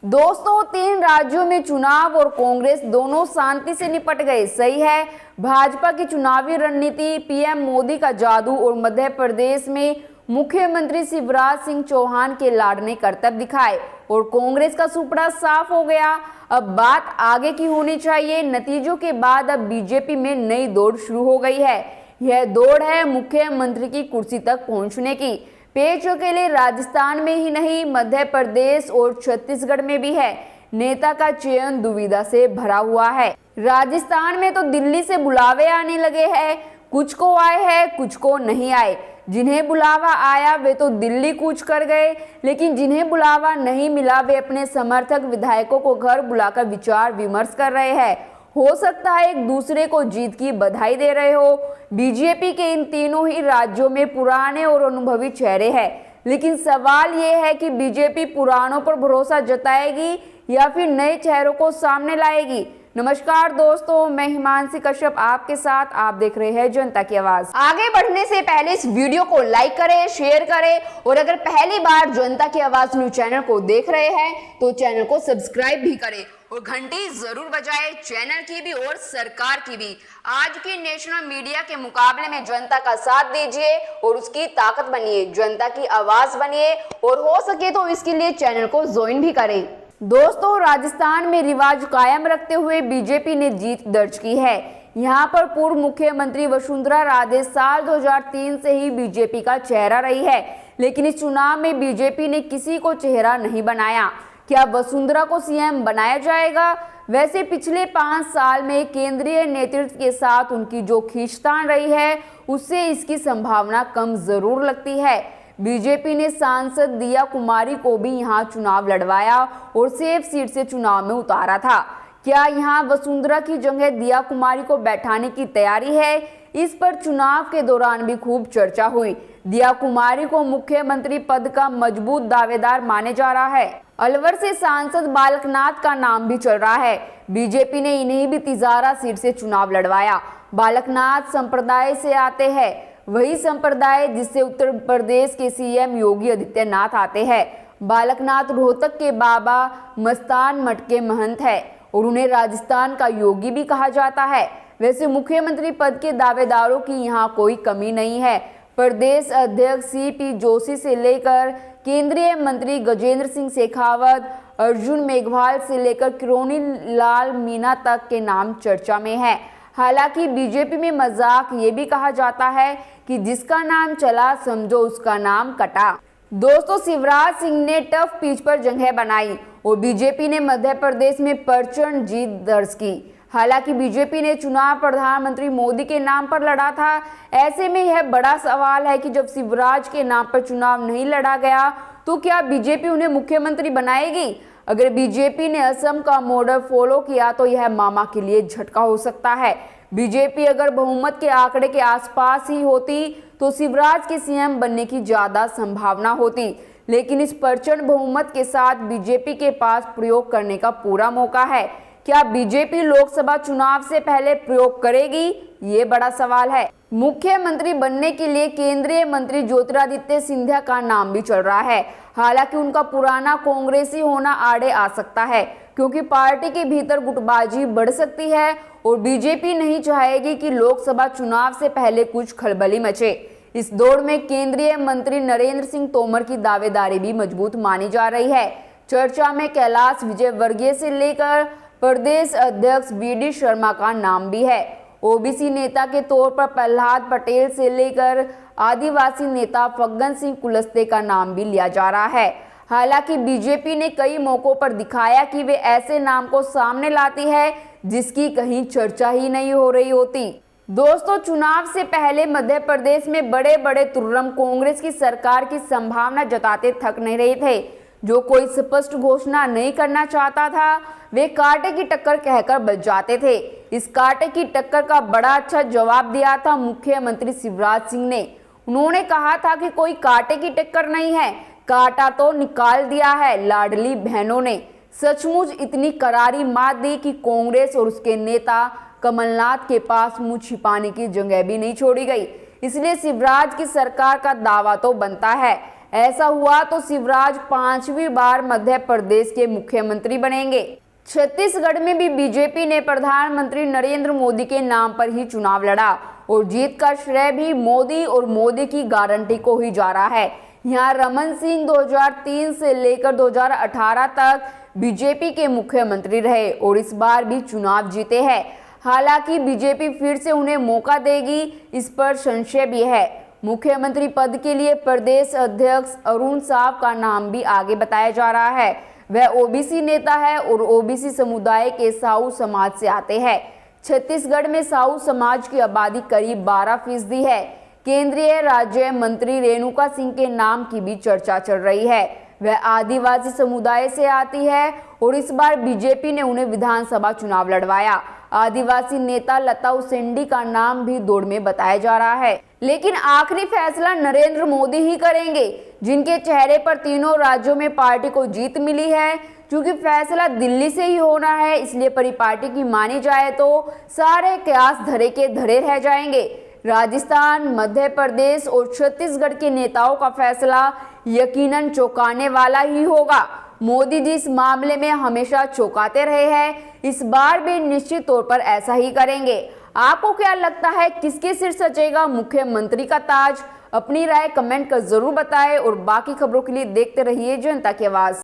दोस्तों, 3 राज्यों में चुनाव और कांग्रेस दोनों शांति से निपट गए। सही है, भाजपा की चुनावी रणनीति, पीएम मोदी का जादू और मध्य प्रदेश में मुख्यमंत्री शिवराज सिंह चौहान के लाड ने करतब दिखाए और कांग्रेस का सुपड़ा साफ हो गया। अब बात आगे की होनी चाहिए। नतीजों के बाद अब बीजेपी में नई दौड़ शुरू हो गई है। यह दौड़ है मुख्यमंत्री की कुर्सी तक पहुंचने की। पेच अकेले राजस्थान में ही नहीं, मध्य प्रदेश और छत्तीसगढ़ में भी है। नेता का चयन दुविधा से भरा हुआ है। राजस्थान में तो दिल्ली से बुलावे आने लगे हैं। कुछ को आए हैं, कुछ को नहीं आए। जिन्हें बुलावा आया वे तो दिल्ली कूच कर गए, लेकिन जिन्हें बुलावा नहीं मिला वे अपने समर्थक विधायकों को घर बुलाकर विचार विमर्श कर रहे हैं। हो सकता है एक दूसरे को जीत की बधाई दे रहे हो। बीजेपी के इन तीनों ही राज्यों में पुराने और अनुभवी चेहरे हैं, लेकिन सवाल ये है कि बीजेपी पुरानों पर भरोसा जताएगी या फिर नए चेहरों को सामने लाएगी। नमस्कार दोस्तों, मैं हिमांशी कश्यप आपके साथ। आप देख रहे हैं जनता की आवाज। आगे बढ़ने से पहले इस वीडियो को लाइक करें, शेयर करें और अगर पहली बार जनता की आवाज न्यूज चैनल को देख रहे हैं तो चैनल को सब्सक्राइब भी करें और घंटी जरूर बजाएं, चैनल की भी और सरकार की भी। आज की नेशनल मीडिया के मुकाबले में जनता का साथ दीजिए और उसकी ताकत बनिए, जनता की आवाज बनिए और हो सके तो इसके लिए चैनल को ज्वाइन भी करें। दोस्तों, राजस्थान में रिवाज कायम रखते हुए बीजेपी ने जीत दर्ज की है। यहाँ पर पूर्व मुख्यमंत्री वसुंधरा राजे साल 2003 से ही बीजेपी का चेहरा रही है, लेकिन इस चुनाव में बीजेपी ने किसी को चेहरा नहीं बनाया। क्या वसुंधरा को सीएम बनाया जाएगा? वैसे पिछले 5 साल में केंद्रीय नेतृत्व के साथ उनकी जो खींचतान रही है उससे इसकी संभावना कम जरूर लगती है। बीजेपी ने सांसद दिया कुमारी को भी यहां चुनाव लड़वाया और सेफ सीट से चुनाव में उतारा था। क्या यहां वसुंधरा की जगह दिया कुमारी को बैठाने की तैयारी है? इस पर चुनाव के दौरान भी खूब चर्चा हुई। दिया कुमारी को मुख्यमंत्री पद का मजबूत दावेदार माने जा रहा है। अलवर से सांसद बालकनाथ का नाम भी चल रहा है। बीजेपी ने इन्हें भी तिजारा सीट से चुनाव लड़वाया। बालकनाथ संप्रदाय से आते हैं, वही संप्रदाय जिससे उत्तर प्रदेश के सीएम योगी आदित्यनाथ आते हैं। बालकनाथ रोहतक के बाबा मस्तान मठ के महंत है और उन्हें राजस्थान का योगी भी कहा जाता है। वैसे मुख्यमंत्री पद के दावेदारों की यहाँ कोई कमी नहीं है। प्रदेश अध्यक्ष सीपी जोशी से लेकर केंद्रीय मंत्री गजेंद्र सिंह शेखावत, अर्जुन मेघवाल से लेकर किरोनी लाल मीणा तक के नाम चर्चा में है। हालांकि बीजेपी में मजाक ये भी कहा जाता है कि जिसका नाम चला समझो उसका नाम कटा। दोस्तों, शिवराज सिंह ने टफ पिच पर जगह बनाई और बीजेपी ने मध्य प्रदेश में प्रचंड जीत दर्ज की। हालांकि बीजेपी ने चुनाव प्रधानमंत्री मोदी के नाम पर लड़ा था। ऐसे में यह बड़ा सवाल है कि जब शिवराज के नाम पर चुनाव नहीं लड़ा गया तो क्या बीजेपी उन्हें मुख्यमंत्री बनाएगी? अगर बीजेपी ने असम का मॉडल फॉलो किया तो यह मामा के लिए झटका हो सकता है। बीजेपी अगर बहुमत के आंकड़े के आसपास ही होती तो शिवराज के सीएम बनने की ज्यादा संभावना होती, लेकिन इस प्रचंड बहुमत के साथ बीजेपी के पास प्रयोग करने का पूरा मौका है। क्या बीजेपी लोकसभा चुनाव से पहले प्रयोग करेगी? ये बड़ा सवाल है। मुख्यमंत्री बनने के लिए केंद्रीय मंत्री ज्योतिरादित्य सिंधिया का नाम भी चल रहा है। हालांकि उनका पुराना कांग्रेसी होना आड़े आ सकता है, क्योंकि पार्टी के भीतर गुटबाजी बढ़ सकती है और बीजेपी नहीं चाहेगी कि लोकसभा चुनाव से पहले कुछ खलबली मचे। इस दौड़ में केंद्रीय मंत्री नरेंद्र सिंह तोमर की दावेदारी भी मजबूत मानी जा रही है। चर्चा में कैलाश विजयवर्गीय से लेकर प्रदेश अध्यक्ष वीडी शर्मा का नाम भी है। ओबीसी नेता के तौर पर प्रहलाद पटेल से लेकर आदिवासी नेता फग्गन सिंह कुलस्ते का नाम भी लिया जा रहा है। हालांकि बीजेपी ने कई मौकों पर दिखाया कि वे ऐसे नाम को सामने लाती है जिसकी कहीं चर्चा ही नहीं हो रही होती। दोस्तों, चुनाव से पहले मध्य प्रदेश में बड़े बड़े तुर्रम कांग्रेस की सरकार की संभावना जताते थक नहीं रहे थे। जो कोई स्पष्ट घोषणा नहीं करना चाहता था वे कांटे की टक्कर कहकर बच जाते थे। इस कांटे की टक्कर का बड़ा अच्छा जवाब दिया था मुख्यमंत्री शिवराज सिंह ने। उन्होंने कहा था कि कोई कांटे की टक्कर नहीं है, कांटा तो निकाल दिया है लाडली बहनों ने। सचमुच इतनी करारी मात दी कि कांग्रेस और उसके नेता कमलनाथ के पास मुंह छिपाने की जगह भी नहीं छोड़ी गई। इसलिए शिवराज की सरकार का दावा तो बनता है। ऐसा हुआ तो शिवराज 5वीं बार मध्य प्रदेश के मुख्यमंत्री बनेंगे। छत्तीसगढ़ में भी बीजेपी ने प्रधानमंत्री नरेंद्र मोदी के नाम पर ही चुनाव लड़ा और जीत का श्रेय भी मोदी और मोदी की गारंटी को ही जा रहा है। यहाँ रमन सिंह 2003 से लेकर 2018 तक बीजेपी के मुख्यमंत्री रहे और इस बार भी चुनाव जीते हैं। हालांकि बीजेपी फिर से उन्हें मौका देगी, इस पर संशय भी है। मुख्यमंत्री पद के लिए प्रदेश अध्यक्ष अरुण साव का नाम भी आगे बताया जा रहा है। वह ओबीसी नेता है और ओबीसी समुदाय के साहू समाज से आते हैं। छत्तीसगढ़ में साहू समाज की आबादी करीब 12% है। केंद्रीय राज्य मंत्री रेणुका सिंह के नाम की भी चर्चा चल रही है। वह आदिवासी समुदाय से आती है और इस बार बीजेपी ने उन्हें विधानसभा चुनाव लड़वाया। आदिवासी नेता लता उसेंडी का नाम भी दौड़ में बताया जा रहा है, लेकिन आखिरी फैसला नरेंद्र मोदी ही करेंगे, जिनके चेहरे पर तीनों राज्यों में पार्टी को जीत मिली है। क्योंकि फैसला दिल्ली से ही होना है, इसलिए परिपाटी की मानी जाए तो सारे कयास धरे के धरे रह जाएंगे। राजस्थान, मध्य प्रदेश और छत्तीसगढ़ के नेताओं का फैसला यकीनन चौंकाने वाला ही होगा। मोदी जी इस मामले में हमेशा चौंकाते रहे हैं, इस बार भी निश्चित तौर पर ऐसा ही करेंगे। आपको क्या लगता है, किसके सिर सजेगा मुख्यमंत्री का ताज? अपनी राय कमेंट कर जरूर बताएं और बाकी खबरों के लिए देखते रहिए जनता की आवाज।